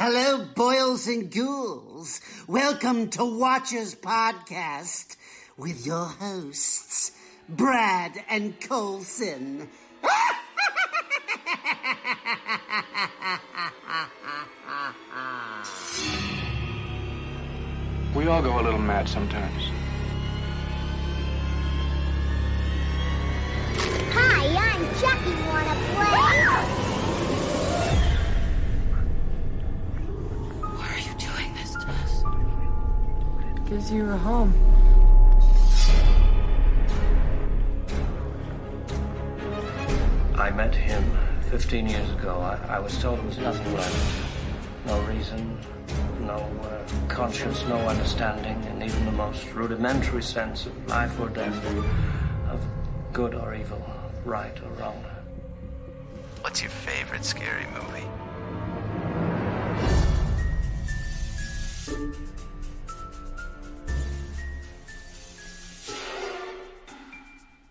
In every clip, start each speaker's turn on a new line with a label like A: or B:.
A: Hello, boils and ghouls. Welcome to Watchers Podcast with your hosts, Brad and Colson.
B: We all go a little mad sometimes.
C: Hi, I'm Chucky. Wanna play?
D: Why are you doing this to us? Gives you a home.
E: I met him 15 years ago. I was told it was nothing left. No reason, no conscience, no understanding, and even the most rudimentary sense of life or death, of good or evil, right or wrong.
F: What's your favorite scary movie?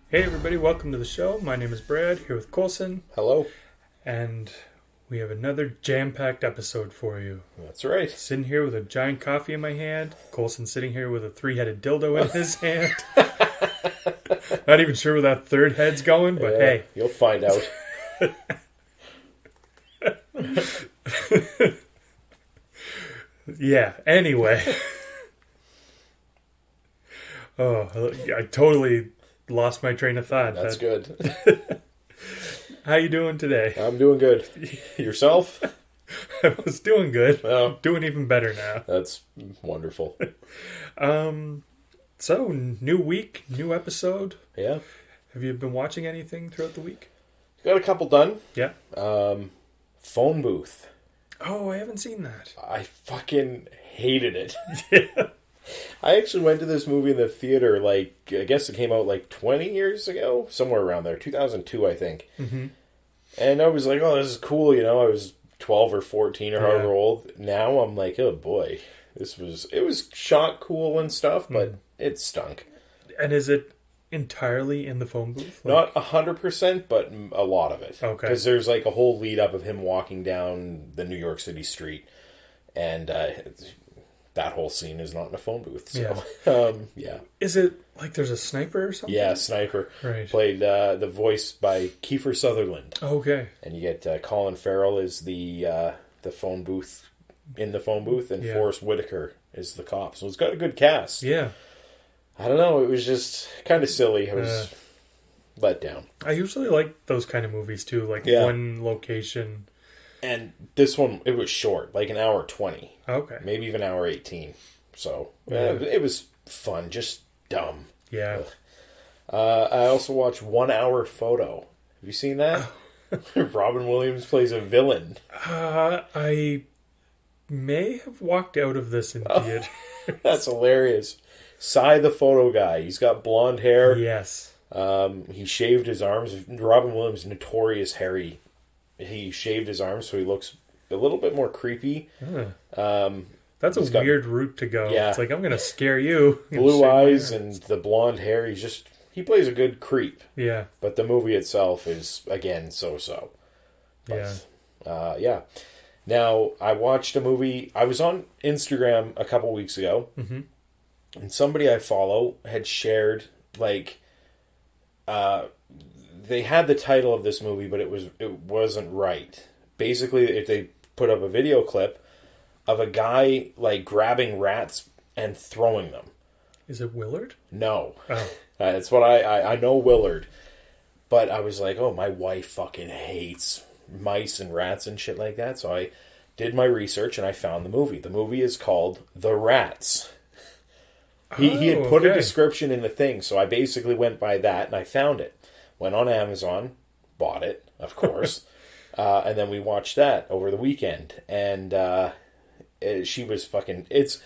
G: Hey everybody, welcome to the show. My name is Brad, here with Colson.
H: Hello.
G: And we have another jam-packed episode for you.
H: That's right.
G: Sitting here with a giant coffee in my hand. Colson sitting here with a three-headed dildo in his hand. Not even sure where that third head's going, but hey.
H: You'll find out.
G: Yeah, anyway. Oh, I totally lost my train of thought.
H: That's good.
G: How you doing today?
H: I'm doing good. Yourself?
G: I was doing good.
H: Well,
G: doing even better now.
H: That's wonderful.
G: So, new week, new episode.
H: Yeah.
G: Have you been watching anything throughout the week?
H: Got a couple done.
G: Yeah.
H: Phone Booth.
G: Oh, I haven't seen that.
H: I fucking hated it.
G: Yeah.
H: I actually went to this movie in the theater, I guess it came out 20 years ago? Somewhere around there. 2002, I think.
G: Mm-hmm.
H: And I was like, oh, this is cool, I was 12 or 14 or however old. Now I'm like, oh boy. It was shot cool and stuff, but it stunk.
G: And is it entirely in the phone booth?
H: Not 100%, but a lot of it.
G: Okay.
H: Because there's a whole lead up of him walking down the New York City street. And that whole scene is not in a phone booth. So, yeah.
G: Is it there's a sniper or something?
H: Yeah, sniper.
G: Right.
H: Played the voice by Kiefer Sutherland.
G: Okay.
H: And you get Colin Farrell is the phone booth, in the phone booth, and Forrest Whitaker is the cop. So it's got a good cast.
G: Yeah.
H: I don't know, it was just kind of silly. I was let down.
G: I usually like those kind of movies too, one location.
H: And this one, it was short, an hour 20.
G: Okay.
H: Maybe even an hour 18. So, it was fun, just dumb.
G: Yeah.
H: I also watched 1 Hour Photo. Have you seen that? Robin Williams plays a villain.
G: I may have walked out of this in theater.
H: That's hilarious. Cy the photo guy. He's got blonde hair.
G: Yes.
H: He shaved his arms. Robin Williams, notorious hairy. He shaved his arms so he looks a little bit more creepy.
G: That's a weird route to go.
H: Yeah.
G: It's I'm going to scare you.
H: Blue eyes and the blonde hair. He plays a good creep.
G: Yeah.
H: But the movie itself is, again, so-so. But, yeah. Now, I watched a movie. I was on Instagram a couple weeks ago. Mm-hmm. And somebody I follow had shared, they had the title of this movie, but it wasn't right. Basically, if they put up a video clip of a guy grabbing rats and throwing them.
G: Is it Willard?
H: No,
G: oh.
H: That's what I know Willard, but I was like, oh, my wife fucking hates mice and rats and shit like that. So I did my research and I found the movie. The movie is called The Rats. He had put a description in the thing, so I basically went by that and I found it. Went on Amazon, bought it, of course, and then we watched that over the weekend. And she was it's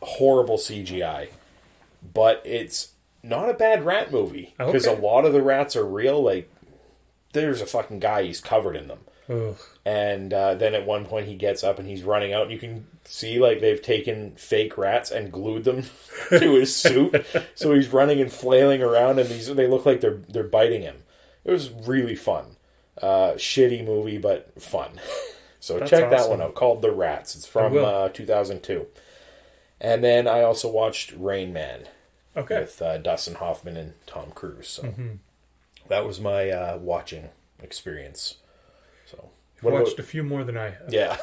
H: horrible CGI, but it's not a bad rat movie. Because a lot of the rats are real. There's a fucking guy, he's covered in them.
G: Ugh.
H: And then at one point he gets up and he's running out and you can see they've taken fake rats and glued them to his suit. So he's running and flailing around and they look like they're biting him. It was really fun. Shitty movie, but fun. So
G: That's
H: check that
G: awesome.
H: one out, called The Rats. It's
G: I
H: from
G: will.
H: 2002. And then I also watched Rain Man
G: Okay.
H: with Dustin Hoffman and Tom Cruise. So
G: Mm-hmm.
H: that was my watching experience. So
G: I've watched a few more than I have.
H: Yeah.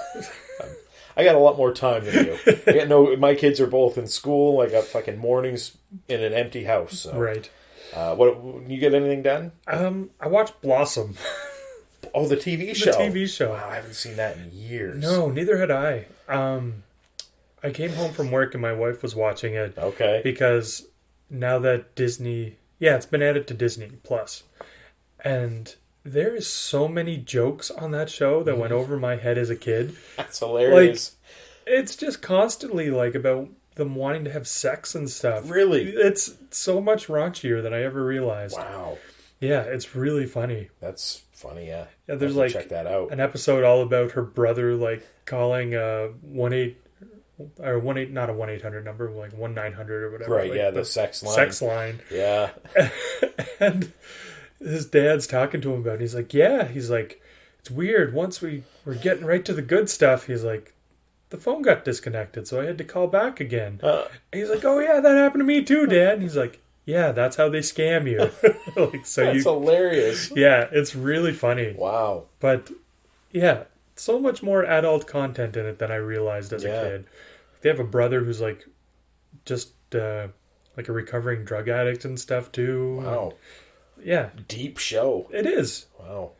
H: I got a lot more time than you. My kids are both in school. I got fucking mornings in an empty house. So.
G: Right.
H: What you get anything done?
G: I watched Blossom.
H: Oh, the TV show.
G: The TV show.
H: Wow, I haven't seen that in years.
G: No, neither had I. I came home from work and my wife was watching it.
H: Okay.
G: Because now that Disney... Yeah, it's been added to Disney Plus. And there is so many jokes on that show that went over my head as a kid.
H: That's hilarious.
G: Like, it's just constantly like about them wanting to have sex and stuff.
H: Really?
G: It's so much raunchier than I ever realized.
H: Wow.
G: Yeah, it's really funny.
H: That's funny, yeah.
G: Yeah, there's
H: I'll have to
G: like
H: check that out.
G: an episode all about her brother like calling 1-8 or 1-8, not a 1-800 number, like 1-900 or whatever.
H: Right,
G: like
H: yeah, the sex line.
G: Sex line.
H: Yeah.
G: And his dad's talking to him about it. He's like, yeah. He's like, it's weird. Once we're getting right to the good stuff, he's like, the phone got disconnected, so I had to call back again. And he's like, oh yeah, that happened to me too, Dad. And he's like, yeah, that's how they scam you. Like, so
H: That's hilarious.
G: Yeah, it's really funny.
H: Wow.
G: But yeah, so much more adult content in it than I realized as a kid. They have a brother who's like just like a recovering drug addict and stuff too.
H: Wow.
G: Yeah.
H: Deep show.
G: It is.
H: Wow.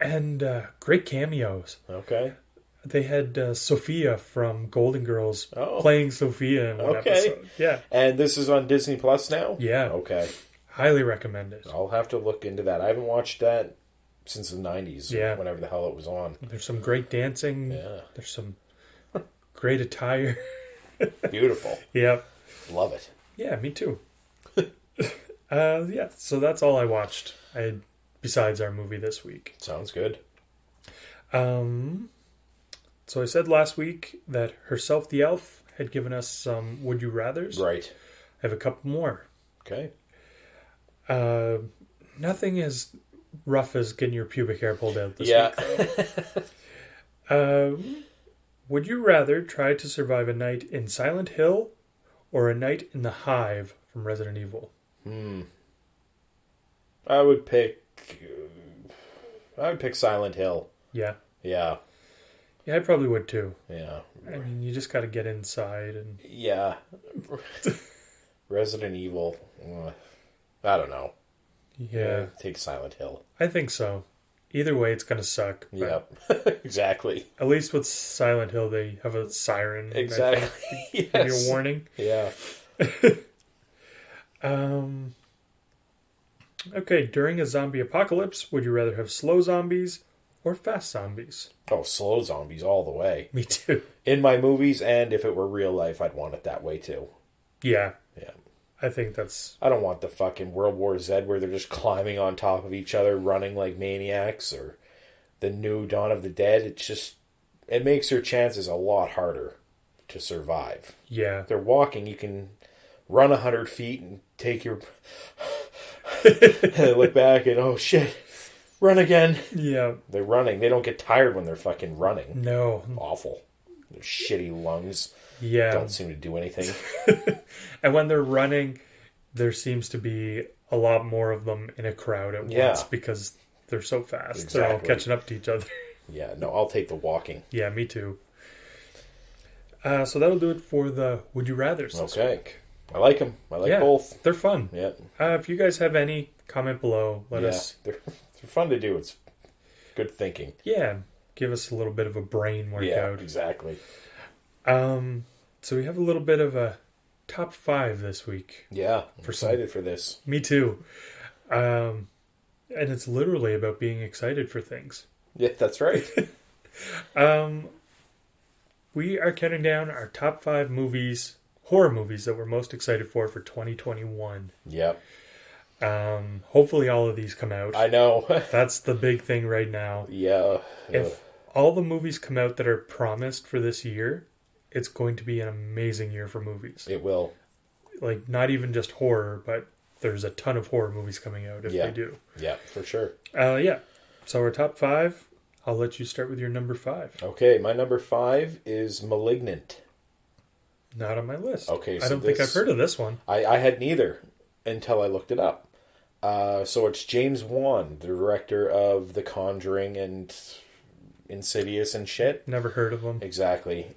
G: And great cameos.
H: Okay.
G: They had Sophia from Golden Girls
H: Oh.
G: playing Sophia in one episode. Yeah.
H: And this is on Disney Plus now?
G: Yeah.
H: Okay.
G: Highly recommend it.
H: I'll have to look into that. I haven't watched that since the 90s.
G: Yeah.
H: Whenever the hell it was on.
G: There's some great dancing.
H: Yeah.
G: There's some great attire.
H: Beautiful.
G: Yep.
H: Love it.
G: Yeah, me too. Yeah, so that's all I watched. Besides our movie this week.
H: Sounds good.
G: So I said last week that Herself the Elf had given us some Would You Rathers.
H: Right.
G: I have a couple more.
H: Okay.
G: Nothing as rough as getting your pubic hair pulled out this
H: week.
G: Would you rather try to survive a night in Silent Hill or a night in the Hive from Resident Evil?
H: I would pick Silent Hill.
G: Yeah.
H: Yeah.
G: Yeah, I probably would too.
H: Yeah.
G: I mean, you just got to get inside and...
H: Yeah. Resident Evil. I don't know.
G: Yeah.
H: Take Silent Hill.
G: I think so. Either way, it's going to suck.
H: Yep. Exactly.
G: At least with Silent Hill, they have a siren.
H: Exactly.
G: Yes. Give you a warning.
H: Yeah.
G: Okay, during a zombie apocalypse, would you rather have slow zombies or fast zombies?
H: Oh, slow zombies all the way.
G: Me too.
H: In my movies, and if it were real life, I'd want it that way too.
G: Yeah.
H: Yeah.
G: I think that's...
H: I don't want the fucking World War Z where they're just climbing on top of each other, running like maniacs, or the new Dawn of the Dead. It makes your chances a lot harder to survive.
G: Yeah.
H: If they're walking, you can run 100 feet and take your... look back and, oh shit, run again.
G: Yeah.
H: They're running. They don't get tired when they're fucking running.
G: No.
H: Awful. Their shitty lungs.
G: Yeah.
H: Don't seem to do anything.
G: And when they're running, there seems to be a lot more of them in a crowd at once because they're so fast.
H: Exactly.
G: They're all catching up to each other.
H: Yeah, no, I'll take the walking.
G: Yeah, me too. So that'll do it for the Would You Rathers this week.
H: I like them. I like both.
G: They're fun.
H: Yeah.
G: If you guys have any, comment below. Let us...
H: They're fun to do. It's good thinking.
G: Yeah. Give us a little bit of a brain workout.
H: Yeah, exactly.
G: So we have a little bit of a top 5 this week.
H: Yeah, I'm excited for this.
G: Me too. And it's literally about being excited for things.
H: Yeah, that's right.
G: We are counting down our top 5 movies, horror movies that we're most excited for 2021.
H: Yep.
G: Hopefully all of these come out.
H: I know.
G: That's the big thing right now.
H: Yeah.
G: If all the movies come out that are promised for this year, it's going to be an amazing year for movies.
H: It will.
G: Like, not even just horror, but there's a ton of horror movies coming out if they do.
H: Yeah, for sure.
G: Yeah. So our top 5, I'll let you start with your number 5.
H: Okay, my number 5 is Malignant.
G: Not on my list.
H: Okay, so
G: I don't think I've heard of this one.
H: I had neither until I looked it up. So it's James Wan, the director of The Conjuring and Insidious and shit.
G: Never heard of him.
H: Exactly.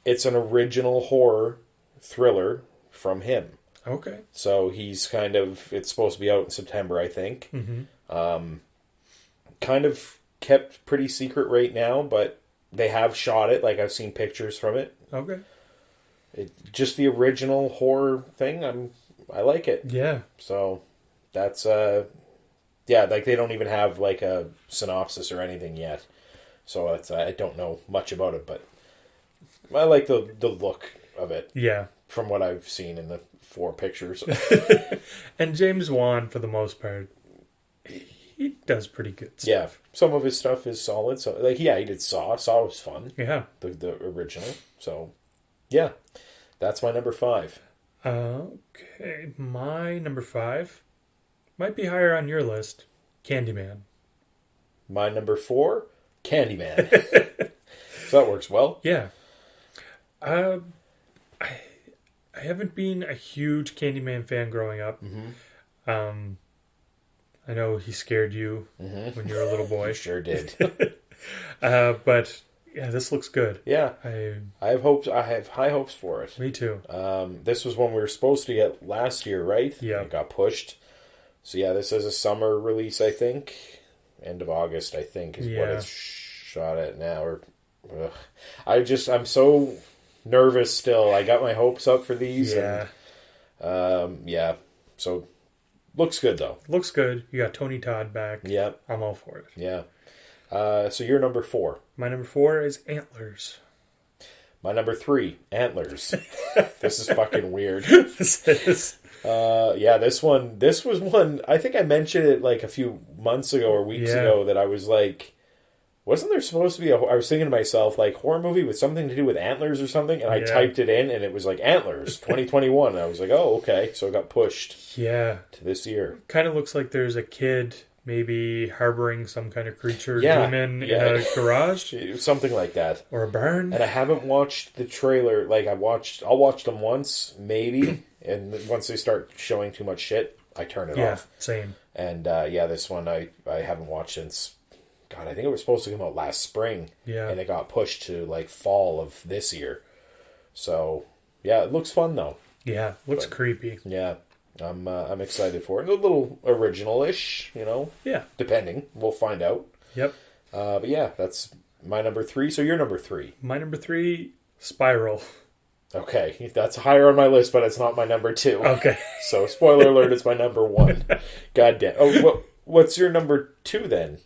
H: It's an original horror thriller from him.
G: Okay.
H: So he's it's supposed to be out in September, I think.
G: Mm-hmm.
H: Kind of kept pretty secret right now, but they have shot it. Like, I've seen pictures from it.
G: Okay.
H: Just the original horror thing, I like it.
G: Yeah.
H: So that's like they don't even have like a synopsis or anything yet. So it's I don't know much about it, but I like the look of it.
G: Yeah.
H: From what I've seen in the 4 pictures.
G: And James Wan, for the most part, he does pretty good stuff.
H: Yeah. Some of his stuff is solid. So like, yeah, he did Saw. Saw was fun.
G: Yeah.
H: The original. So yeah. That's my number 5.
G: Okay. My number 5 might be higher on your list. Candyman.
H: My number 4, Candyman. So that works well.
G: Yeah. I haven't been a huge Candyman fan growing up.
H: Mm-hmm.
G: I know he scared you when you were a little boy.
H: He sure did.
G: But yeah, this looks good.
H: Yeah. I have hopes. I have high hopes for it.
G: Me too.
H: This was one we were supposed to get last year, right?
G: Yeah.
H: It got pushed. So yeah, this is a summer release, I think. End of August, I think, is what it's shot at now. I'm so nervous still. I got my hopes up for these.
G: Yeah.
H: And, yeah. So, looks good, though.
G: Looks good. You got Tony Todd back.
H: Yeah.
G: I'm all for it.
H: Yeah. So, you're number 4.
G: My number 4 is Antlers.
H: My number 3, Antlers. This is fucking weird.
G: This is...
H: Yeah, this was one, I think I mentioned it like a few months ago or weeks ago that I was like, wasn't there supposed to be I was thinking to myself, like, horror movie with something to do with antlers or something? And I typed it in and it was like, Antlers, 2021. And I was like, oh, okay. So it got pushed to this year.
G: Kind of looks like there's a kid maybe harboring some kind of creature demon in a garage.
H: Something like that.
G: Or a barn.
H: And I haven't watched the trailer. Like, I'll watch them once, maybe. And once they start showing too much shit, I turn it off.
G: Yeah, same.
H: And this one I haven't watched since, God, I think it was supposed to come out last spring.
G: Yeah.
H: And it got pushed to like fall of this year. So, yeah, it looks fun though.
G: Yeah, looks creepy.
H: Yeah. I'm excited for it. A little original-ish, Yeah. Depending. We'll find out.
G: Yep.
H: But yeah, that's my number 3. So you're number 3.
G: My number 3, Spiral.
H: Okay, that's higher on my list, but it's not my number 2.
G: Okay.
H: So, spoiler alert, it's my number 1. God damn. Oh, what's your number 2 then?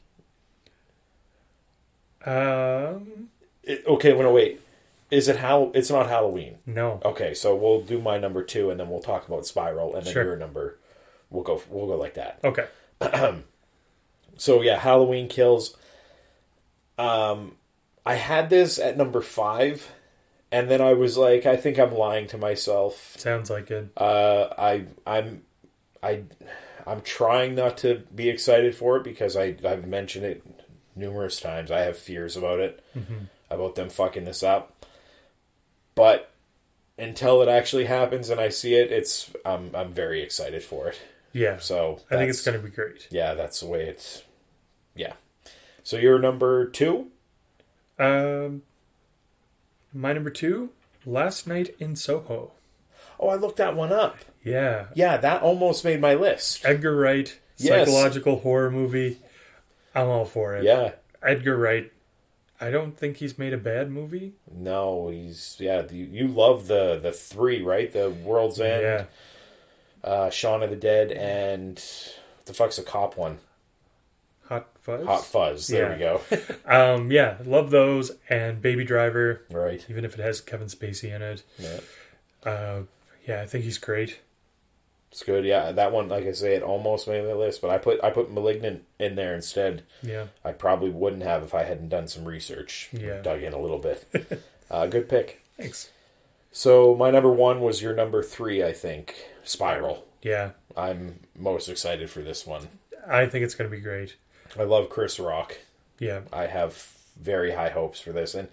H: Okay, wait. Is it it's not Halloween?
G: No.
H: Okay, so we'll do my number 2, and then we'll talk about Spiral, and then your number. We'll go like that.
G: Okay.
H: So yeah, Halloween Kills. I had this at number 5. And then I was like, I think I'm lying to myself.
G: Sounds like it.
H: I'm trying not to be excited for it because I've mentioned it numerous times. I have fears about it, about them fucking this up. But until it actually happens and I see it, I'm very excited for it.
G: Yeah.
H: So
G: I think it's going to be great.
H: Yeah, that's the way it's. Yeah. So you're number 2.
G: My number 2, Last Night in Soho.
H: Oh, I looked that one up.
G: Yeah.
H: Yeah, that almost made my list.
G: Edgar Wright, psychological horror movie. I'm all for it.
H: Yeah.
G: Edgar Wright, I don't think he's made a bad movie.
H: No, you love the 3, right? The World's End, Shaun of the Dead, and what the fuck's the cop one?
G: Hot Fuzz?
H: Hot Fuzz, there we go.
G: Yeah, love those, and Baby Driver.
H: Right.
G: Even if it has Kevin Spacey in it. Yeah. I think he's great.
H: It's good, yeah. That one, like I say, it almost made my list, but I put Malignant in there instead.
G: Yeah.
H: I probably wouldn't have if I hadn't done some research.
G: Yeah.
H: Dug in a little bit. Good pick.
G: Thanks.
H: So my number 1 was your number 3, I think. Spiral.
G: Yeah.
H: I'm most excited for this one.
G: I think it's going to be great.
H: I love Chris Rock.
G: Yeah.
H: I have very high hopes for this. And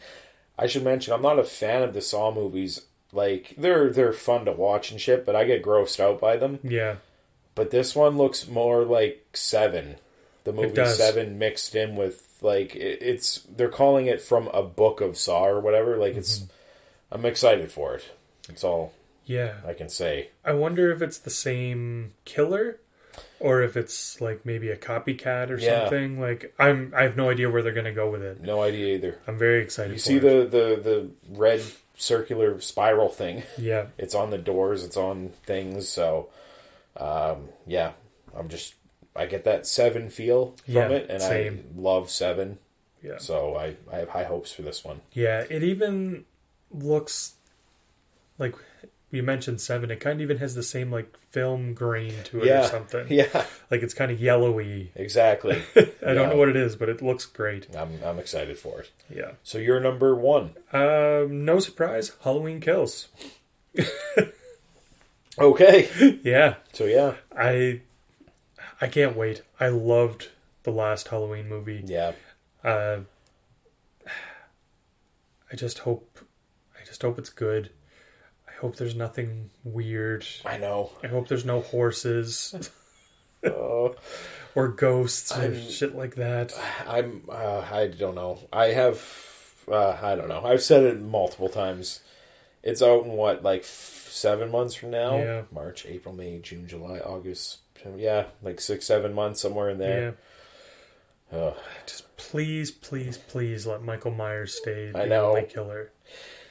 H: I should mention, I'm not a fan of the Saw movies. Like, they're fun to watch and shit, but I get grossed out by them.
G: Yeah.
H: But this one looks more like Seven. The movie Seven mixed in with, like, they're calling it from a book of Saw or whatever. Like, I'm excited for it. That's all I can say.
G: I wonder if it's the same killer or if it's, like, maybe a copycat or something. Like, I have no idea where they're going to go with it.
H: No idea either.
G: I'm very excited for it.
H: You see the red circular spiral thing?
G: Yeah.
H: It's on the doors. It's on things. So, yeah. I get that Seven feel from it, and same. I love Seven. Yeah. So I have high hopes for this one.
G: Yeah, it even looks like you mentioned Seven. It kind of even has the same like film grain to it or something.
H: Yeah.
G: Like it's kind of yellowy.
H: Exactly.
G: I don't know what it is, but it looks great.
H: I'm excited for it.
G: Yeah.
H: So you're number 1.
G: No surprise. Halloween Kills.
H: Okay.
G: Yeah.
H: So yeah.
G: I can't wait. I loved the last Halloween movie.
H: Yeah.
G: I just hope it's good. I hope there's nothing weird.
H: I know.
G: I hope there's no horses. Or ghosts or shit like that.
H: I don't know. I don't know. I've said it multiple times. It's out in what, like 7 months from now?
G: Yeah.
H: March, April, May, June, July, August. Yeah, like 6-7 months, somewhere in there.
G: Yeah. Just please let Michael Myers stay the
H: only
G: killer.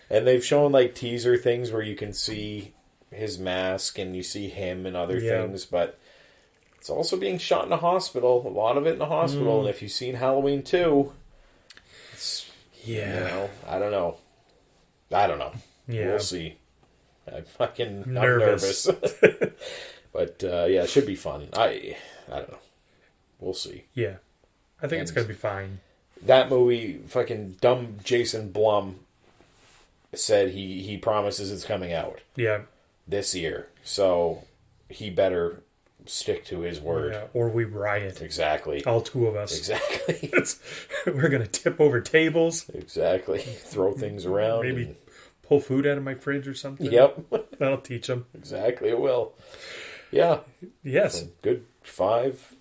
H: And they've shown like teaser things where you can see his mask and you see him and other things, but it's also being shot in a hospital. A lot of it in a hospital. And if you've seen Halloween 2, it's, I don't know. Yeah. We'll see. I'm nervous. But, it should be fun. I don't know. We'll see.
G: Yeah. I think it's going to be fine.
H: That movie, fucking dumb Jason Blum said he promises it's coming out.
G: Yeah.
H: This year. So, he better stick to his word.
G: Yeah, or we riot.
H: Exactly.
G: All 2 of us.
H: Exactly.
G: We're going to tip over tables.
H: Exactly. Throw things around.
G: Maybe pull food out of my fridge or something.
H: Yep.
G: That'll teach them.
H: Exactly, it will. Yeah.
G: Yes.
H: So good 5.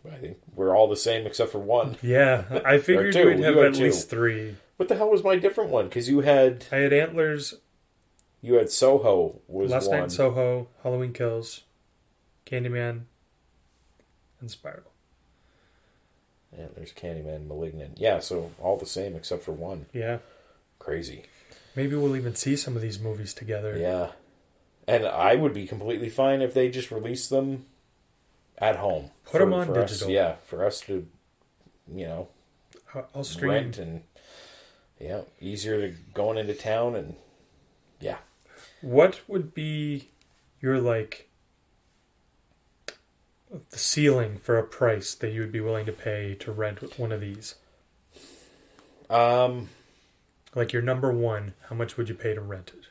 H: I think we're all the same except for 1.
G: Yeah. I figured we'd have at least 3.
H: What the hell was my different one? Because I had
G: Antlers.
H: You had Soho was
G: Last
H: one.
G: Night in Soho, Halloween Kills, Candyman, and Spiral.
H: Antlers, Candyman, Malignant. Yeah, so all the same except for 1.
G: Yeah.
H: Crazy.
G: Maybe we'll even see some of these movies together.
H: Yeah. And I would be completely fine if they just released them at home.
G: Put them on digital.
H: For us to,
G: I'll stream.
H: Rent and, easier to going into town and,
G: What would be your, the ceiling for a price that you would be willing to pay to rent one of these? Like your number 1, how much would you pay to rent it?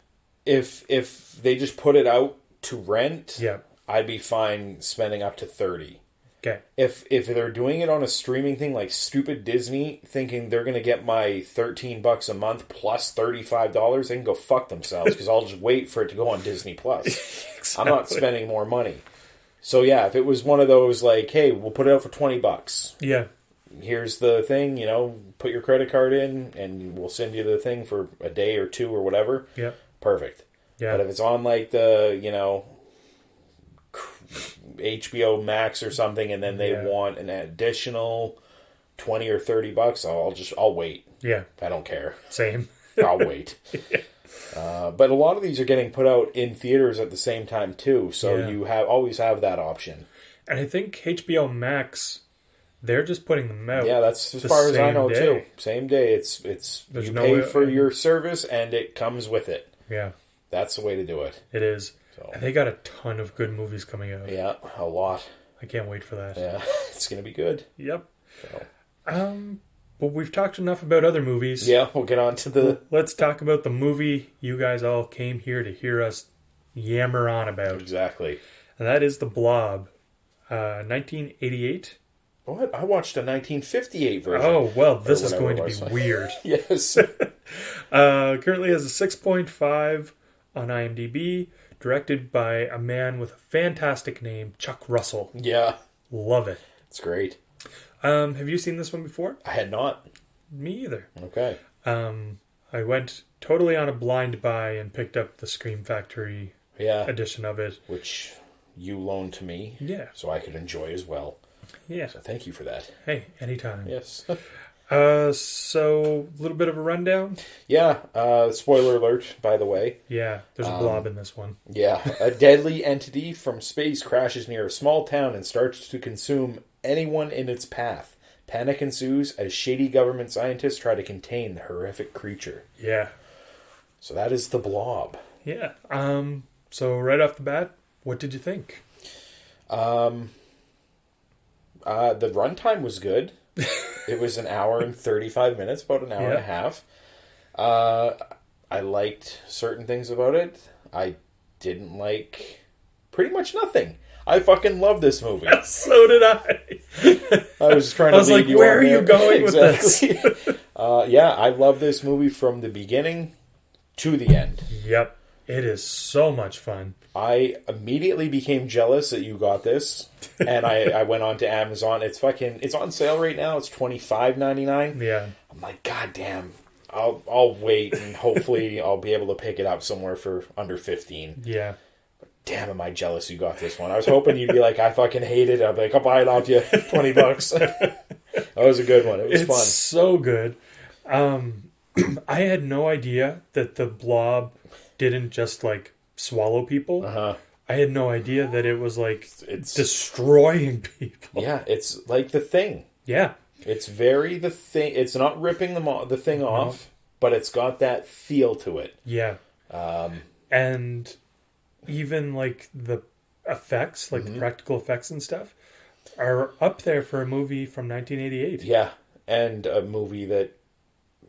H: If they just put it out to rent,
G: yeah,
H: I'd be fine spending up to $30.
G: Okay.
H: If they're doing it on a streaming thing like stupid Disney, thinking they're going to get my $13 a month plus $35, they can go fuck themselves because I'll just wait for it to go on Disney Plus. Exactly. I'm not spending more money. So yeah, if it was one of those like, hey, we'll put it out for $20.
G: Yeah.
H: Here's the thing, put your credit card in and we'll send you the thing for a day or 2 or whatever.
G: Yeah.
H: Perfect.
G: Yeah.
H: But if it's on like the, HBO Max or something and then they want an additional $20 or $30, I'll wait.
G: Yeah.
H: I don't care.
G: Same.
H: I'll wait. But a lot of these are getting put out in theaters at the same time too, so you always have that option.
G: And I think HBO Max, they're just putting them out.
H: Yeah, that's as far as I know
G: day.
H: too. Same day. It's you pay for your service and it comes with it.
G: Yeah.
H: That's the way to do it.
G: It is.
H: So.
G: And they got a ton of good movies coming out.
H: Yeah, a lot.
G: I can't wait for that.
H: Yeah, it's going to be good.
G: Yep.
H: So.
G: But we've talked enough about other movies.
H: Yeah, we'll get on to the...
G: Let's talk about the movie you guys all came here to hear us yammer on about.
H: Exactly.
G: And that is The Blob. 1988.
H: What? I watched a 1958 version.
G: Oh, well, this is
H: whatever
G: going to
H: it
G: be
H: was.
G: weird.
H: Yes.
G: Currently has a 6.5 on IMDb, directed by a man with a fantastic name, Chuck Russell.
H: Yeah.
G: Love it.
H: It's great.
G: Have you seen this one before?
H: I had not.
G: Me either.
H: Okay.
G: I went totally on a blind buy and picked up the Scream Factory edition of it.
H: Which you loaned to me.
G: Yeah.
H: So I could enjoy as well.
G: Yeah.
H: So thank you for that.
G: Hey, anytime.
H: Yes.
G: So, a little bit of a rundown.
H: Yeah. Spoiler alert, by the way.
G: Yeah, there's a blob in this one.
H: Yeah. A deadly entity from space crashes near a small town and starts to consume anyone in its path. Panic ensues as shady government scientists try to contain the horrific creature.
G: Yeah.
H: So that is the Blob.
G: Yeah. So right off the bat, what did you think?
H: The runtime was good. It was an hour and 35 minutes, about an hour and a half. I liked certain things about it. I didn't like pretty much nothing. I fucking love this movie.
G: So did I.
H: I was trying to
G: I was like, where are you going with this?
H: Yeah, I love this movie from the beginning to the end.
G: Yep. It is so much fun.
H: I immediately became jealous that you got this, and I went on to Amazon. It's on sale right now. It's $25.99.
G: Yeah.
H: I'm like, God damn. I'll wait, and hopefully I'll be able to pick it up somewhere for under 15.
G: Yeah.
H: Damn, am I jealous you got this one. I was hoping you'd be like, I fucking hate it. I'll be like, I'll buy it off you. $20. That was a good one. It was fun.
G: It's so good. I had no idea that the blob didn't just like swallow people. I had no idea that it was like it's destroying people.
H: Yeah, it's like The Thing.
G: Yeah.
H: It's very The Thing. It's not ripping the thing off, but it's got that feel to it.
G: Yeah. And even like the effects, like the practical effects and stuff, are up there for a movie from 1988.
H: Yeah, and a movie that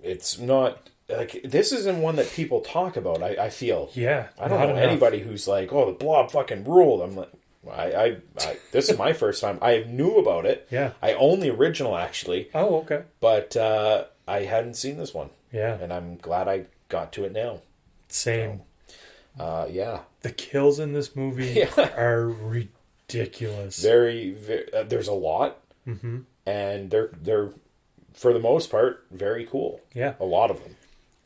H: it's not like this isn't one that people talk about. I feel.
G: Yeah,
H: I don't know anybody who's like, oh, the Blob fucking ruled. I'm like, I this is my first time. I knew about it.
G: Yeah,
H: I own the original actually.
G: Oh, okay.
H: But I hadn't seen this one.
G: Yeah,
H: and I'm glad I got to it now.
G: Same.
H: Yeah.
G: The kills in this movie are ridiculous.
H: Very, there's a lot, and they're for the most part very cool.
G: Yeah,
H: a lot of them.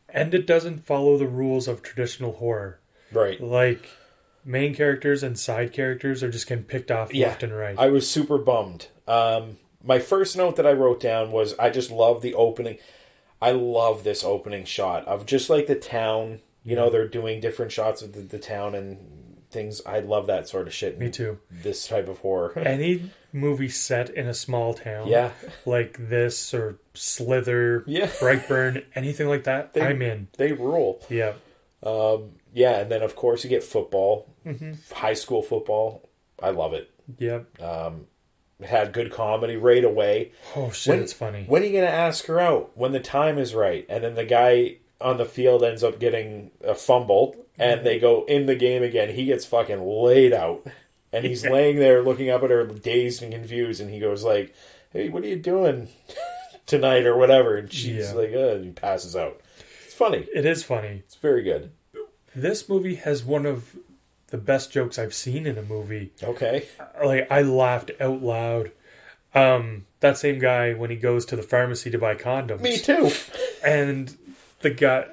G: And it doesn't follow the rules of traditional horror.
H: Right.
G: Like main characters and side characters are just getting picked off left and right.
H: I was super bummed. My first note that I wrote down was I just love the opening. I love this opening shot of just like the town. You know, they're doing different shots of the town and things. I love that sort of shit.
G: Me too.
H: This type of horror.
G: Any movie set in a small town, like this or Slither, Brightburn, anything like that, I'm in.
H: They rule.
G: Yeah.
H: Yeah, and then of course you get football, high school football. I love it.
G: Yeah.
H: It had good comedy right away.
G: Oh shit, it's funny.
H: When are you going to ask her out? When the time is right. And then the guy on the field ends up getting a fumble, and they go in the game again. He gets fucking laid out, and he's laying there looking up at her, dazed and confused, and he goes like, "Hey, what are you doing tonight?" or whatever, and she's like, and he passes out. It's funny.
G: It is funny.
H: It's very good.
G: This movie has one of the best jokes I've seen in a movie.
H: Okay.
G: Like, I laughed out loud. That same guy, when he goes to the pharmacy to buy condoms.
H: Me too.
G: And the guy,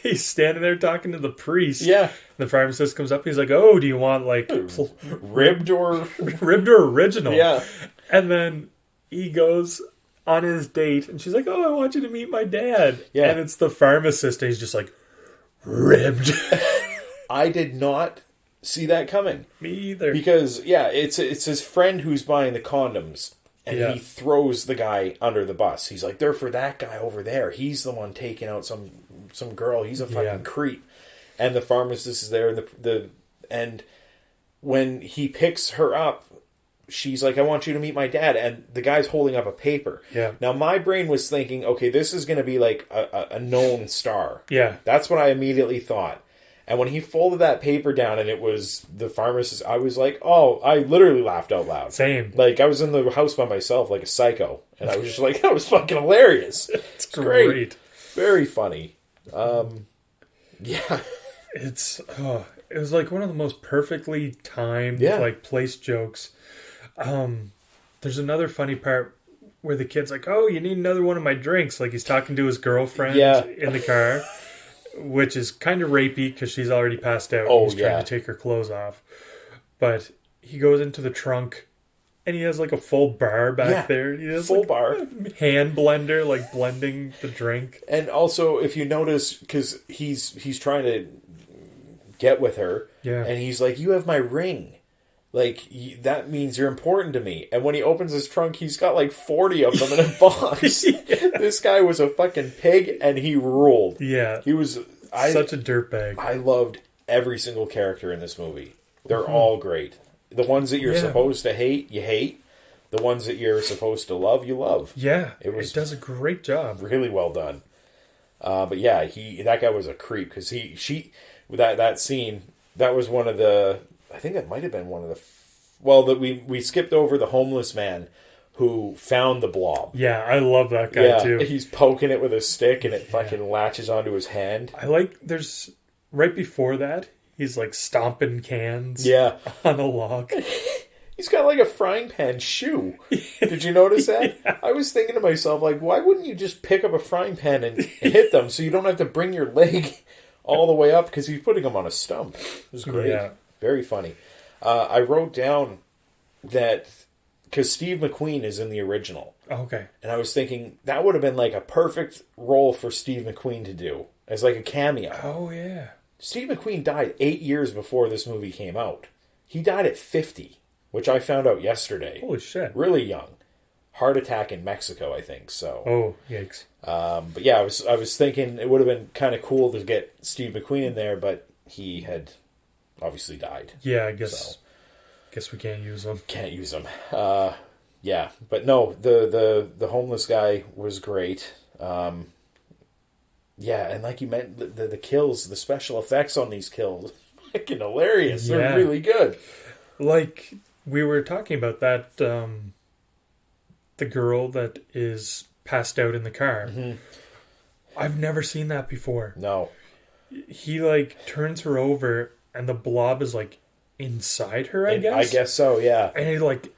G: he's standing there talking to the priest.
H: Yeah.
G: The pharmacist comes up. He's like, "Oh, do you want like
H: ribbed or
G: original?"
H: Yeah.
G: And then he goes on his date, and she's like, "Oh, I want you to meet my dad."
H: Yeah.
G: And it's the pharmacist, and he's just like, ribbed.
H: I did not see that coming.
G: Me either.
H: Because it's his friend who's buying the condoms. And he throws the guy under the bus. He's like, "They're for that guy over there. He's the one taking out some girl. He's a fucking creep." And the pharmacist is there. And when he picks her up, she's like, "I want you to meet my dad." And the guy's holding up a paper.
G: Yeah.
H: Now my brain was thinking, okay, this is going to be like a known star.
G: Yeah.
H: That's what I immediately thought. And when he folded that paper down and it was the pharmacist, I was like, oh, I literally laughed out loud.
G: Same.
H: Like, I was in the house by myself like a psycho. And I was just like, that was fucking hilarious. It's great. Very funny. Yeah.
G: It was like one of the most perfectly timed, like, placed jokes. There's another funny part where the kid's like, oh, you need another one of my drinks. Like, he's talking to his girlfriend in the car. Which is kind of rapey because she's already passed out. He's trying to take her clothes off. But he goes into the trunk and he has like a full bar back there. He has
H: full bar.
G: Hand blender, like blending the drink.
H: And also, if you notice, because he's trying to get with her. Yeah. And he's like, you have my ring. Like, that means you're important to me. And when he opens his trunk, he's got like 40 of them in a box. This guy was a fucking pig, and he ruled. Yeah. He was... such a dirtbag. I loved every single character in this movie. They're all great. The ones that you're supposed to hate, you hate. The ones that you're supposed to love, you love. Yeah. It does a great job. Really well done. But yeah, that guy was a creep, because that scene, that was one of the... I think that might have been one of the... that we skipped over the homeless man who found the blob. Yeah, I love that guy too. He's poking it with a stick and it fucking latches onto his hand. There's... Right before that, he's like stomping cans on a log. He's got like a frying pan shoe. Did you notice that? I was thinking to myself, like, why wouldn't you just pick up a frying pan and hit them so you don't have to bring your leg all the way up? Because he's putting them on a stump. It was great. Yeah. Very funny. I wrote down that because Steve McQueen is in the original. Okay. And I was thinking that would have been like a perfect role for Steve McQueen to do as like a cameo. Oh, yeah. Steve McQueen died 8 years before this movie came out. He died at 50, which I found out yesterday. Holy shit. Really young. Heart attack in Mexico, I think. So. Oh, yikes. But yeah, I was thinking it would have been kind of cool to get Steve McQueen in there, but he had... obviously died. Yeah, I guess we can't use him. Can't use him. Yeah, but no, the homeless guy was great. Yeah, and like you meant, the kills, the special effects on these kills, fucking hilarious. Yeah. They're really good. Like we were talking about that, the girl that is passed out in the car. Mm-hmm. I've never seen that before. No. He like turns her over. And the blob is, like, inside her, I guess? I guess so, yeah. And he, like,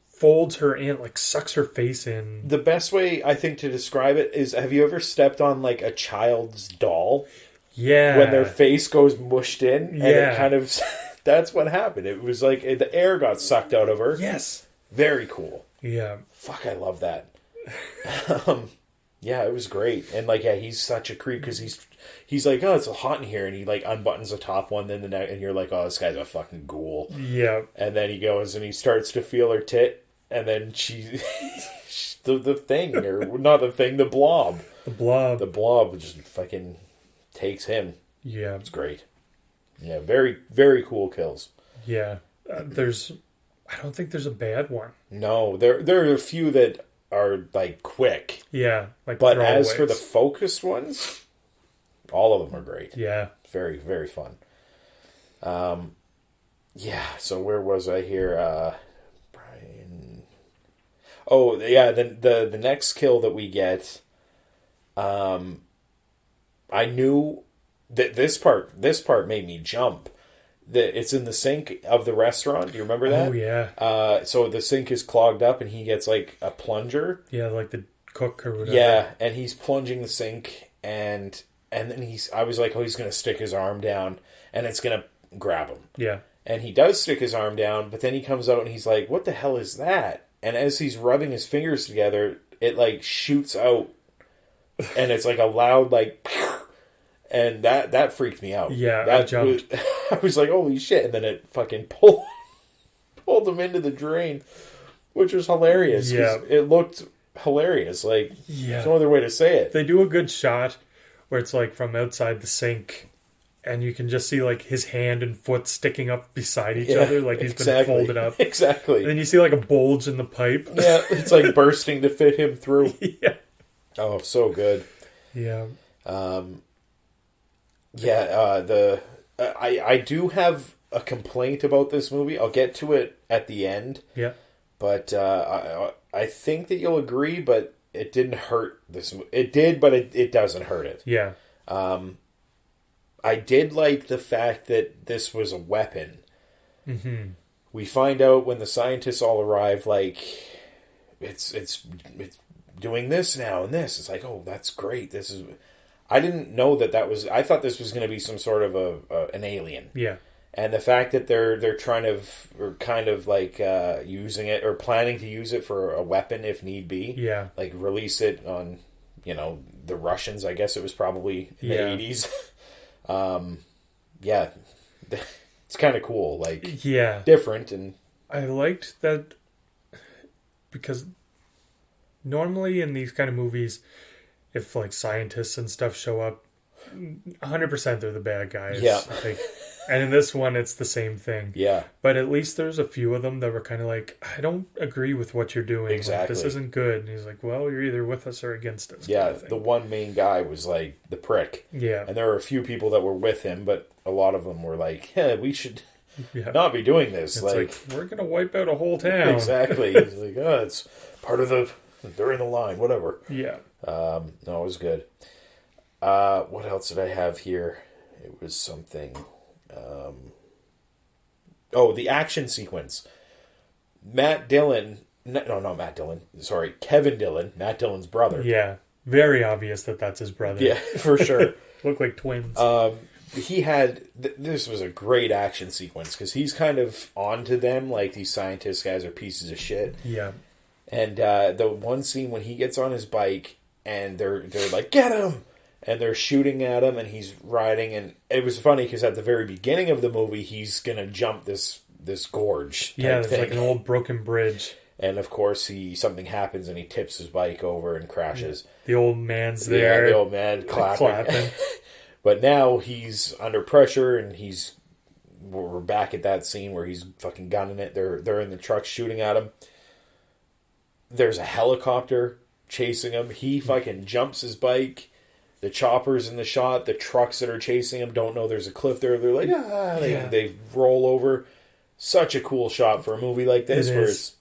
H: folds her in, like, sucks her face in. The best way, I think, to describe it is, have you ever stepped on, like, a child's doll? Yeah. When their face goes mushed in? And it kind of... That's what happened. It was like, the air got sucked out of her. Yes. Very cool. Yeah. Fuck, I love that. Yeah, it was great. And, like, yeah, he's such a creep, because he's like, oh, it's hot in here, and he like unbuttons the top one, then the neck, and you're like, oh, this guy's a fucking ghoul. Yeah. And then he goes and he starts to feel her tit, and then she, the thing, or not the thing, the blob. The blob just fucking takes him. Yeah. It's great. Yeah, very, very cool kills. Yeah. I don't think there's a bad one. No, there are a few that are like quick. Yeah. But as for the focused ones... all of them are great. Yeah. Very, very fun. Yeah, so where was I here? Brian... Oh, yeah, the next kill that we get, I knew that this part made me jump. It's in the sink of the restaurant. Do you remember that? Oh, yeah. So the sink is clogged up and he gets like a plunger. Yeah, like the cook or whatever. Yeah, and he's plunging the sink and then I was like, oh, he's going to stick his arm down and it's going to grab him. Yeah. And he does stick his arm down, but then he comes out and he's like, what the hell is that? And as he's rubbing his fingers together, it like shoots out and it's like a loud like, and that freaked me out. Yeah, I jumped. I was like, holy shit. And then it fucking pulled him into the drain, which was hilarious. Yeah. It looked hilarious. Like, there's no other way to say it. They do a good shot where it's like from outside the sink and you can just see like his hand and foot sticking up beside each other, like he's been folded up. Exactly. And then you see like a bulge in the pipe. Yeah, it's like bursting to fit him through. Yeah. Oh, so good. Yeah. I do have a complaint about this movie. I'll get to it at the end.
G: Yeah.
H: But I think that you'll agree, but it didn't hurt this. It did, but it doesn't hurt it.
G: Yeah.
H: I did like the fact that this was a weapon.
G: Mm-hmm.
H: We find out when the scientists all arrive, like, it's doing this now and this. It's like, oh, that's great. This is... I didn't know that was... I thought this was going to be some sort of an alien.
G: Yeah.
H: And the fact that they're trying to... or kind of, like, using it, or planning to use it for a weapon if need be.
G: Yeah.
H: Like, release it on, the Russians, I guess it was probably in the 80s. Yeah. It's kind of cool, like,
G: yeah,
H: different, and
G: I liked that because normally in these kind of movies, if like scientists and stuff show up, 100% they're the bad guys.
H: Yeah.
G: Like, and in this one, it's the same thing.
H: Yeah.
G: But at least there's a few of them that were kind of like, I don't agree with what you're doing.
H: Exactly.
G: Like, this isn't good. And he's like, well, you're either with us or against us.
H: Yeah,
G: kind of thing.
H: the one main guy was like the prick.
G: Yeah.
H: And there were a few people that were with him, but a lot of them were like, yeah, we should not be doing this.
G: It's like, we're going to wipe out a whole town.
H: Exactly. He's like, oh, it's part of they're in the line, whatever.
G: Yeah.
H: No, it was good. What else did I have here? It was something... the action sequence. Not Matt Dillon. Sorry, Kevin Dillon, Matt Dillon's brother.
G: Yeah. Very obvious that that's his brother.
H: Yeah, for sure.
G: Look like twins.
H: He had... this was a great action sequence, because he's kind of onto them, like these scientist guys are pieces of shit.
G: Yeah.
H: And the one scene when he gets on his bike, and they're like, get him! And they're shooting at him, and he's riding, and it was funny, because at the very beginning of the movie, he's gonna jump this gorge.
G: Yeah, there's like an old broken bridge.
H: And of course, something happens, and he tips his bike over and crashes.
G: The old man's there.
H: Yeah, the old man clapping. But now he's under pressure, and we're back at that scene where he's fucking gunning it. They're in the truck shooting at him. There's a helicopter chasing him. He fucking jumps his bike. The chopper's in the shot. The trucks that are chasing him don't know there's a cliff there. They're like, they roll over. Such a cool shot for a movie like this, where it's,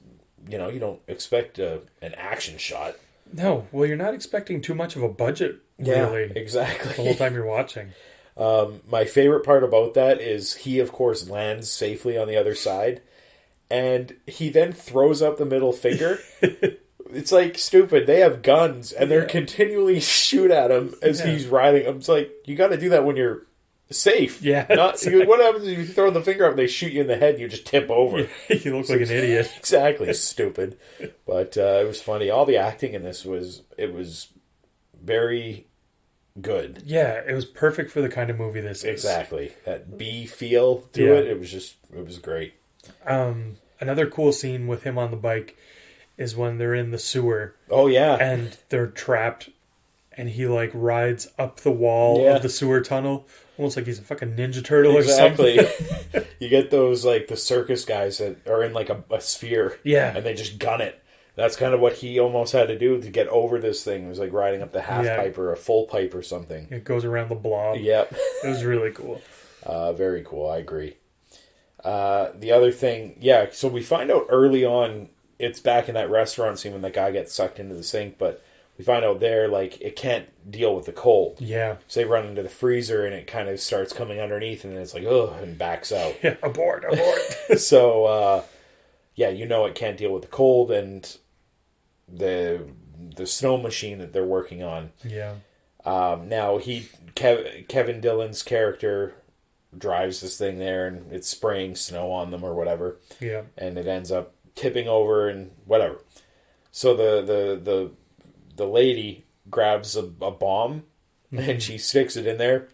H: you don't expect an action shot.
G: No, well, you're not expecting too much of a budget, really.
H: Yeah, exactly.
G: The whole time you're watching.
H: My favorite part about that is he, of course, lands safely on the other side, and he then throws up the middle finger. It's like stupid. They have guns, and they're continually shoot at him as he's riding. I'm just like, you got to do that when you're safe.
G: Yeah.
H: What happens if you throw the finger up and they shoot you in the head and you just tip over?
G: You look like an idiot.
H: Exactly. Stupid. But it was funny. All the acting in this was very good.
G: Yeah, it was perfect for the kind of movie this is.
H: Exactly. That B feel to it. It was great.
G: Another cool scene with him on the bike is when they're in the sewer.
H: Oh, yeah.
G: And they're trapped, and he, like, rides up the wall of the sewer tunnel, almost like he's a fucking Ninja Turtle or something.
H: You get those, like, the circus guys that are in, like, a sphere.
G: Yeah.
H: And they just gun it. That's kind of what he almost had to do to get over this thing. It was like riding up the half pipe or a full pipe or something.
G: It goes around the blob.
H: Yep.
G: It was really cool.
H: Very cool. I agree. The other thing, so we find out early on, it's back in that restaurant scene when that guy gets sucked into the sink, but we find out there, like, it can't deal with the cold.
G: Yeah.
H: So they run into the freezer, and it kind of starts coming underneath, and then it's like, ugh, and backs out.
G: Yeah, abort.
H: So, it can't deal with the cold, and the snow machine that they're working on.
G: Yeah.
H: Now, Kevin Dillon's character drives this thing there, and it's spraying snow on them or whatever.
G: Yeah.
H: And it ends up tipping over and whatever. So the lady grabs a bomb, and she sticks it in there,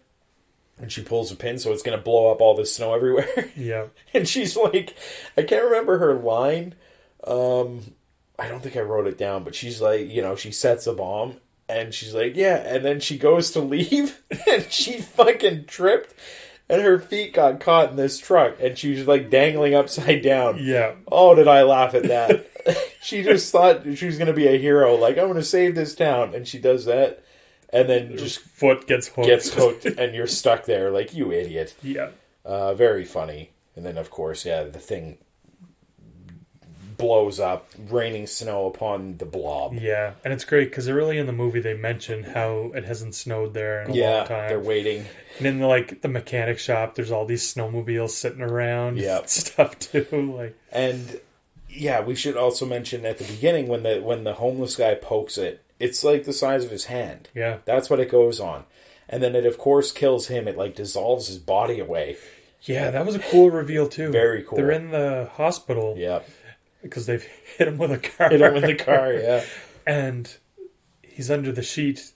H: and she pulls a pin so it's going to blow up all this snow everywhere.
G: Yeah.
H: And she's like, I can't remember her line. I don't think I wrote it down, but she's like, she sets a bomb, and she's like, yeah, and then she goes to leave, and she fucking tripped, and her feet got caught in this truck, and she was like dangling upside down.
G: Yeah.
H: Oh, did I laugh at that? She just thought she was going to be a hero, like, I'm going to save this town, and she does that, And then just
G: foot gets hooked.
H: And you're stuck there like, you idiot.
G: Yeah.
H: Very funny. And then, of course, the thing blows up, raining snow upon the blob.
G: Yeah, and it's great because early in the movie they mention how it hasn't snowed there in a long time.
H: They're waiting.
G: And in the mechanic shop, there's all these snowmobiles sitting around.
H: Yeah,
G: stuff too.
H: And we should also mention at the beginning when the homeless guy pokes it, it's like the size of his hand.
G: Yeah,
H: that's what it goes on, and then it of course kills him. It dissolves his body away.
G: Yeah, that was a cool reveal too.
H: Very cool.
G: They're in the hospital.
H: Yeah.
G: Because they've hit him with a car.
H: Yeah.
G: And he's under the sheet,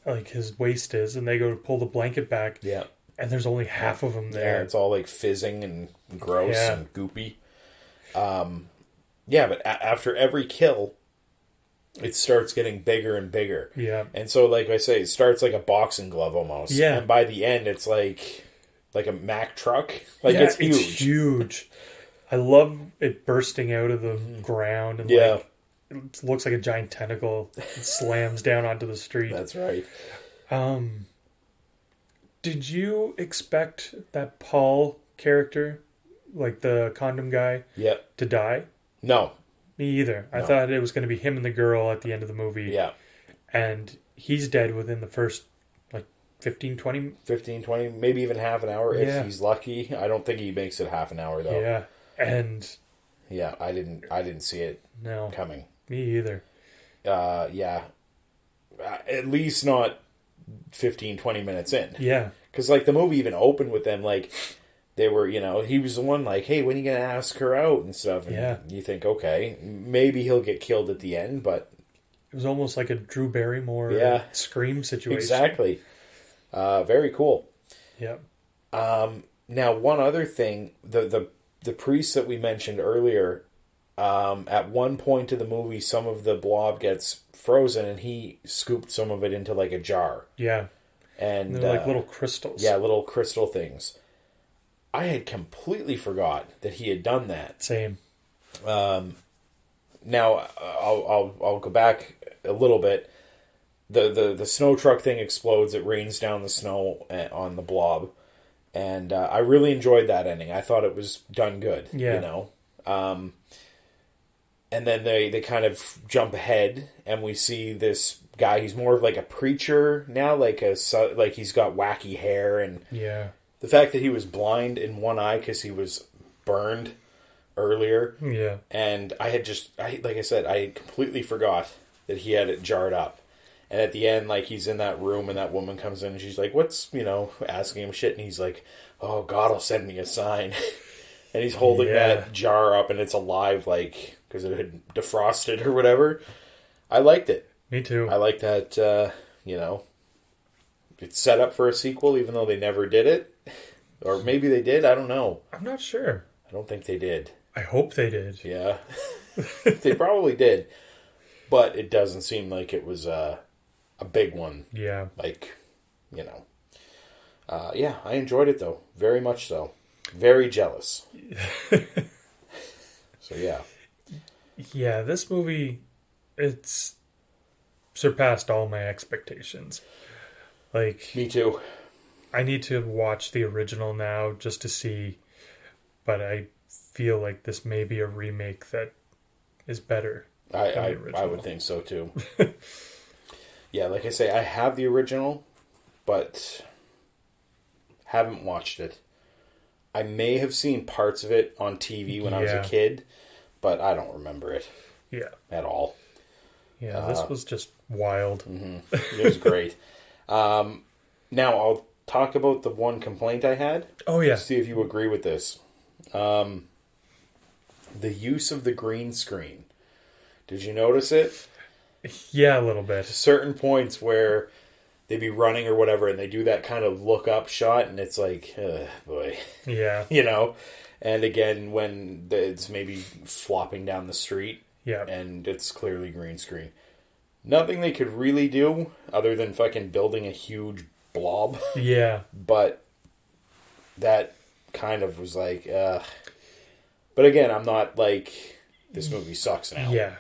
G: like his waist is, and they go to pull the blanket back.
H: Yeah.
G: And there's only half of him there.
H: Yeah, it's all fizzing and gross and goopy. But after every kill, it starts getting bigger and bigger.
G: Yeah.
H: And so, like I say, it starts like a boxing glove almost.
G: Yeah.
H: And by the end, it's like a Mack truck. It's huge.
G: It's huge. I love it bursting out of the ground and it looks like a giant tentacle. It slams down onto the street.
H: That's right.
G: Did you expect that Paul character, like the condom guy, to die?
H: No.
G: Me either. I thought it was going to be him and the girl at the end of the movie.
H: Yeah.
G: And he's dead within the first 15, 20,
H: maybe even half an hour if he's lucky. I don't think he makes it half an hour though.
G: Yeah. And
H: I didn't see it coming.
G: Me either.
H: At least not 15, 20 minutes in.
G: Yeah.
H: Because the movie even opened with them they were, he was the one hey, when are you going to ask her out and stuff? And you think, okay, maybe he'll get killed at the end, but
G: it was almost like a Drew Barrymore Scream situation.
H: Exactly. Very cool.
G: Yeah.
H: Now, one other thing, the priest that we mentioned earlier, at one point in the movie, some of the blob gets frozen, and he scooped some of it into a jar.
G: Yeah.
H: And
G: they're little crystals.
H: Yeah, little crystal things. I had completely forgot that he had done that.
G: Same.
H: Now, I'll go back a little bit. The snow truck thing explodes. It rains down the snow on the blob. And I really enjoyed that ending. I thought it was done good.
G: Yeah.
H: And then they kind of jump ahead, and we see this guy. He's more of a preacher now, he's got wacky hair, and the fact that he was blind in one eye because he was burned earlier.
G: Yeah. And
H: I like I said, I completely forgot that he had it jarred up. And at the end, he's in that room, and that woman comes in, and she's like, what's, asking him shit, and he's like, oh, God will send me a sign. And he's holding that jar up, and it's alive, because it had defrosted or whatever. I liked it.
G: Me too.
H: I like that, it's set up for a sequel, even though they never did it. Or maybe they did, I don't know.
G: I'm not sure.
H: I don't think they did.
G: I hope they did.
H: Yeah. They probably did. But it doesn't seem like it was a big one.
G: Yeah.
H: I enjoyed it, though. Very much so. Very jealous. So, yeah.
G: Yeah, this movie, it's surpassed all my expectations.
H: Me too.
G: I need to watch the original now just to see, but I feel like this may be a remake that is better.
H: I would think so too. Yeah, like I say, I have the original, but haven't watched it. I may have seen parts of it on TV when I was a kid, but I don't remember it.
G: Yeah.
H: At all.
G: Yeah, this was just wild.
H: Mm-hmm. It was great. Now, I'll talk about the one complaint I had.
G: Oh, yeah.
H: See if you agree with this. The use of the green screen. Did you notice it?
G: Yeah, a little bit.
H: Certain points where they'd be running or whatever, and they do that kind of look-up shot, and it's like, boy.
G: Yeah.
H: And again, when it's maybe flopping down the street, and it's clearly green screen. Nothing they could really do other than fucking building a huge blob.
G: Yeah.
H: But that kind of was like, But again, I'm not like, this movie sucks now.
G: Yeah.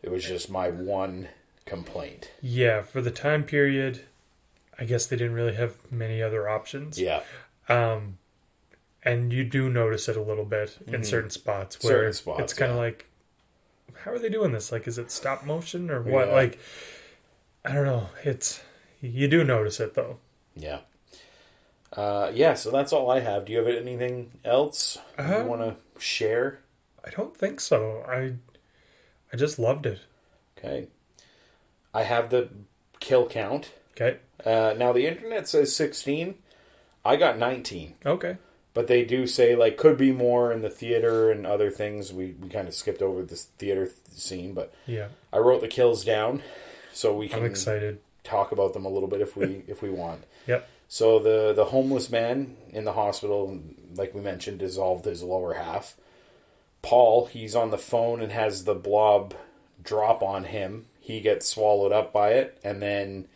H: It was just my one complaint.
G: Yeah, for the time period, I guess they didn't really have many other options.
H: Yeah.
G: And you do notice it a little bit in certain spots where it's kind of like, how are they doing this? Like, is it stop motion or what?
H: Yeah.
G: Like, I don't know. You do notice it though.
H: Yeah. So that's all I have. Do you have anything else you want to share?
G: I don't think so. I just loved it.
H: Okay. I have the kill count.
G: Okay.
H: Now the internet says 16. I got 19.
G: Okay.
H: But they do say, like, could be more in the theater and other things. We kind of skipped over this theater scene, but
G: yeah,
H: I wrote the kills down so we can
G: I'm excited.
H: Talk about them a little bit if we want.
G: Yep.
H: So the homeless man in the hospital, like we mentioned, dissolved his lower half. Paul, he's on the phone and has the blob drop on him. He gets swallowed up by it, and then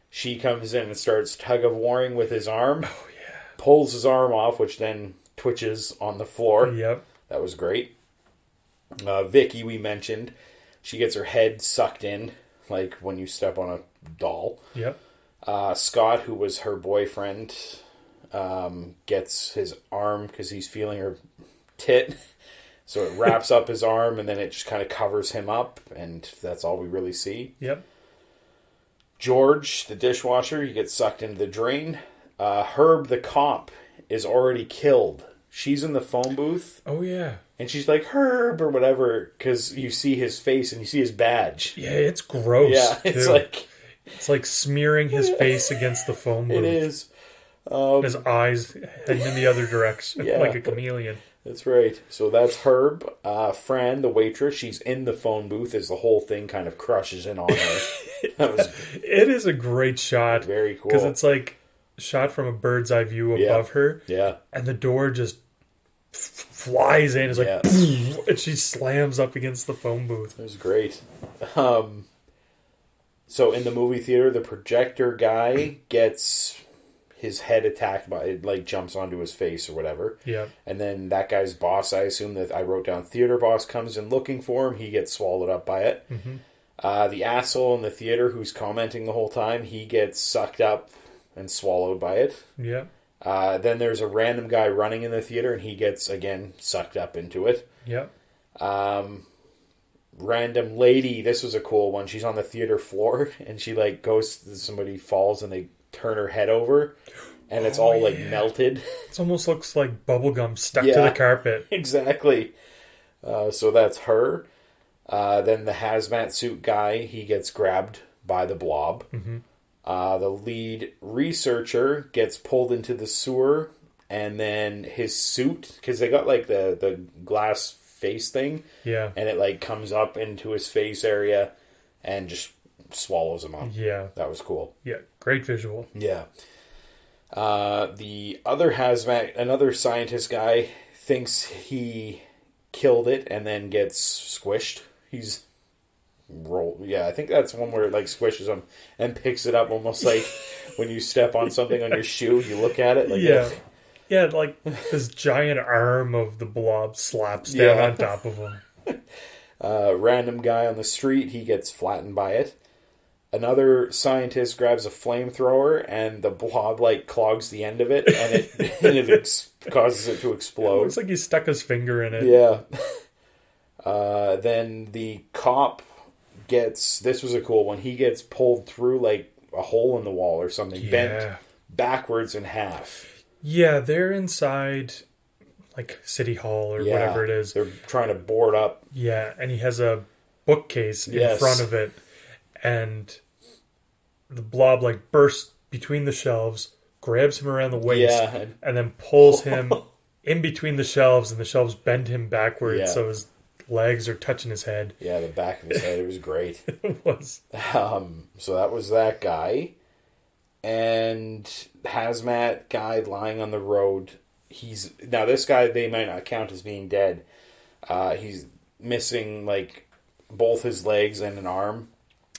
H: she comes in and starts tug-of-warring with his arm.
G: Oh, yeah.
H: Pulls his arm off, which then twitches on the floor.
G: Yep.
H: That was great. Vicky, we mentioned, she gets her head sucked in, like when you step on a doll.
G: Yep.
H: Scott, who was her boyfriend, gets his arm because he's feeling her tit. So it wraps up his arm, and then it just kind of covers him up, and that's all we really see.
G: Yep.
H: George, the dishwasher, he gets sucked into the drain. Herb, the cop, is already killed. She's in the phone booth.
G: Oh, yeah.
H: And she's like, Herb, or whatever, because you see his face and you see his badge.
G: Yeah, it's gross.
H: Yeah, it's
G: too.
H: like...
G: It's like smearing his face against the phone booth.
H: It is.
G: His eyes heading in the other direction, like a chameleon.
H: That's right. So that's Herb. Fran, the waitress, she's in the phone booth as the whole thing kind of crushes in on her.
G: It is a great shot.
H: Very cool.
G: Because it's like shot from a bird's eye view above her.
H: Yeah.
G: And the door just flies in. It's like, boom, and she slams up against the phone booth.
H: It was great. So in the movie theater, the projector guy gets his head attacked by it, like jumps onto his face or whatever.
G: Yeah.
H: And then that guy's boss, I assume that I wrote down theater boss, comes in looking for him. He gets swallowed up by it. Mm-hmm. The asshole in the theater who's commenting the whole time, he gets sucked up and swallowed by it.
G: Yeah.
H: Then there's a random guy running in the theater, and he gets, again, sucked up into it.
G: Yeah.
H: Random lady, this was a cool one. She's on the theater floor, and she, like, somebody falls, and they turn her head over, and it's all, like, melted.
G: It almost looks like bubblegum stuck to the carpet.
H: Exactly. So that's her. Then the hazmat suit guy, he gets grabbed by the blob. Mm-hmm. The lead researcher gets pulled into the sewer, and then his suit, because they got like the glass face thing,
G: yeah,
H: and it like comes up into his face area and just swallows him up.
G: Yeah,
H: that was cool.
G: Yeah, great visual.
H: Yeah. The other hazmat, another scientist guy, thinks he killed it and then gets squished. He's rolled. Yeah, I think that's one where it like squishes him and picks it up, almost like when you step on something on your shoe, you look at it like
G: yeah, like this giant arm of the blob slaps down on top of him.
H: Random guy on the street, he gets flattened by it. Another scientist grabs a flamethrower, and the blob like clogs the end of it, and it causes it to explode.
G: It looks like he stuck his finger in it.
H: Yeah. Then the cop gets, this was a cool one, he gets pulled through like a hole in the wall or something, bent backwards in half.
G: Yeah, they're inside like City Hall or whatever it is.
H: They're trying to board up.
G: Yeah, and he has a bookcase in front of it, and the blob like bursts between the shelves, grabs him around the waist, and then pulls him in between the shelves, and the shelves bend him backwards so his legs are touching his head.
H: Yeah, the back of his head. It was great.
G: It was.
H: So that was that guy. And hazmat guy lying on the road. Now this guy, they might not count as being dead. He's missing like both his legs and an arm.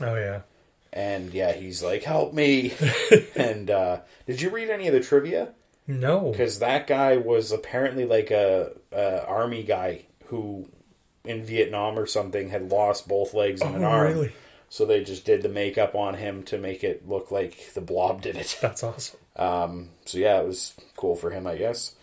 G: Oh yeah.
H: And he's like, help me. And did you read any of the trivia?
G: No.
H: Because that guy was apparently like a army guy who in Vietnam or something had lost both legs and an arm.
G: Really?
H: So they just did the makeup on him to make it look like the Blob did it.
G: That's awesome.
H: So yeah, it was cool for him, I guess.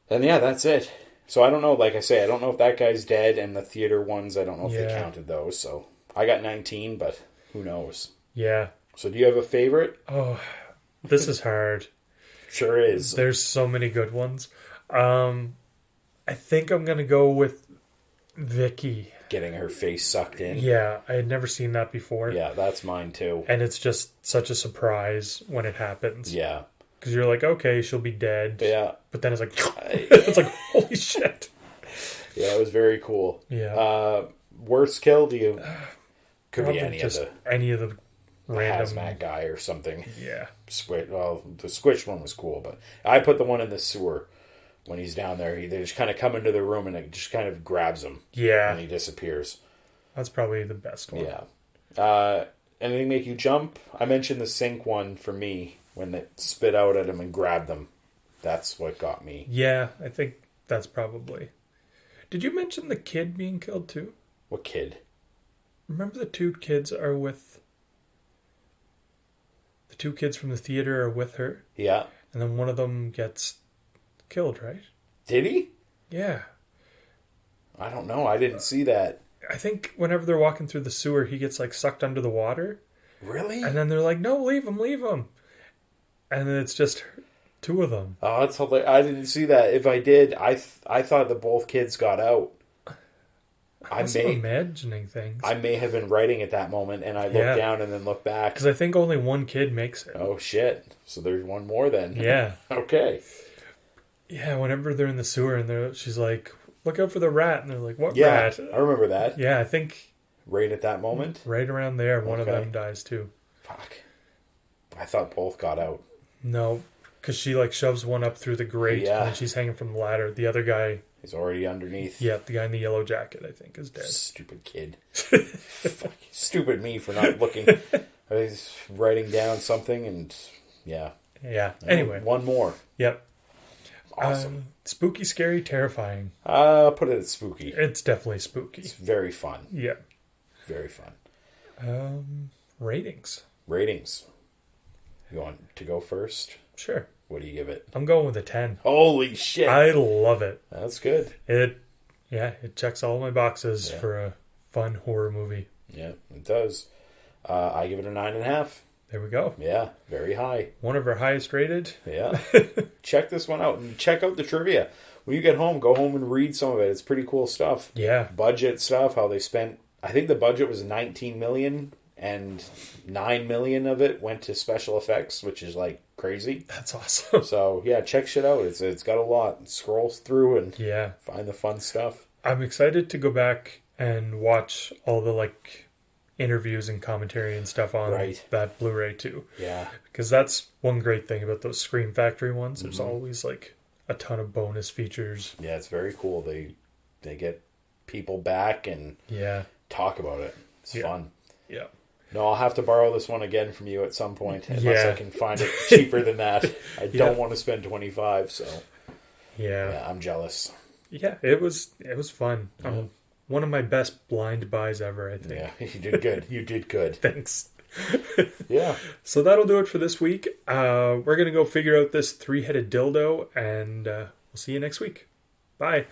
H: And yeah, that's it. So I don't know, like I say, I don't know if that guy's dead, and the theater ones, I don't know if they counted those. So I got 19, but who knows?
G: Yeah.
H: So do you have a favorite?
G: Oh, this is hard.
H: Sure is.
G: There's so many good ones. I think I'm going to go with Vicky.
H: Getting her face sucked in.
G: Yeah, I had never seen that before.
H: Yeah, that's mine too.
G: And it's just such a surprise when it happens.
H: Yeah.
G: Because you're like, okay, she'll be dead.
H: Yeah.
G: But then it's like, it's like, holy shit.
H: Yeah, it was very cool.
G: Yeah.
H: Worst kill, do you... Could
G: Probably
H: be
G: any of the random...
H: hazmat guy or something.
G: Yeah.
H: Well, the squished one was cool, but I put the one in the sewer. When he's down there, they just kind of come into the room and it just kind of grabs him.
G: Yeah.
H: And he disappears.
G: That's probably the best one.
H: Yeah. Anything make you jump? I mentioned the sink one for me when they spit out at him and grabbed them. That's what got me.
G: Yeah, I think that's probably... Did you mention the kid being killed too?
H: What kid?
G: Remember the two kids are with... The two kids from the theater are with her?
H: Yeah.
G: And then one of them gets... killed, right?
H: Did he?
G: Yeah.
H: I don't know. I didn't see that.
G: I think whenever they're walking through the sewer, he gets like sucked under the water.
H: Really?
G: And then they're like, no, leave him. And then it's just two of them.
H: Oh, that's hilarious. I didn't see that. If I did, I thought that both kids got out.
G: I'm imagining things.
H: I may have been writing at that moment, and I looked down and then looked back.
G: Because I think only one kid makes it.
H: Oh, shit. So there's one more then.
G: Yeah.
H: Okay.
G: Yeah, whenever they're in the sewer and she's like, look out for the rat. And they're like, what
H: Yeah,
G: rat?
H: I remember that.
G: Yeah, I think...
H: Right at that moment?
G: Right around there, one of them dies too.
H: Fuck. I thought both got out.
G: No, because she like shoves one up through the grate and then she's hanging from the ladder. The other guy...
H: He's already underneath.
G: Yeah, the guy in the yellow jacket, I think, is dead.
H: Stupid kid. Stupid me for not looking. I was writing down something and... Yeah.
G: Yeah. Anyway.
H: One more.
G: Yep.
H: Awesome.
G: Spooky, scary, terrifying.
H: Put it at spooky.
G: It's definitely spooky.
H: It's very fun.
G: Yeah.
H: Very fun.
G: Ratings.
H: You want to go first?
G: Sure.
H: What do you give it?
G: I'm going with a 10.
H: Holy shit.
G: I love it.
H: That's good.
G: It checks all my boxes for a fun horror movie.
H: Yeah, it does. I give it a 9.5.
G: There we go.
H: Yeah, very high.
G: One of our highest rated.
H: Yeah. Check this one out. And check out the trivia. When you get home, go home and read some of it. It's pretty cool stuff.
G: Yeah.
H: Budget stuff, how they spent... I think the budget was $19 million, and $9 million of it went to special effects, which is, like, crazy.
G: That's awesome.
H: So, yeah, check shit out. It's got a lot. Scroll through and find the fun stuff.
G: I'm excited to go back and watch all the, like... interviews and commentary and stuff on that Blu-ray too.
H: Yeah.
G: Because that's one great thing about those Scream Factory ones. There's always like a ton of bonus features.
H: Yeah, it's very cool. They get people back and talk about it. It's fun.
G: Yeah.
H: No, I'll have to borrow this one again from you at some point unless I can find it cheaper than that. I don't want to spend $25, so yeah, I'm jealous.
G: Yeah, it was fun. One of my best blind buys ever, I think.
H: Yeah, you did good. You did good.
G: Thanks.
H: Yeah.
G: So that'll do it for this week. We're going to go figure out this 3-headed dildo, and we'll see you next week. Bye.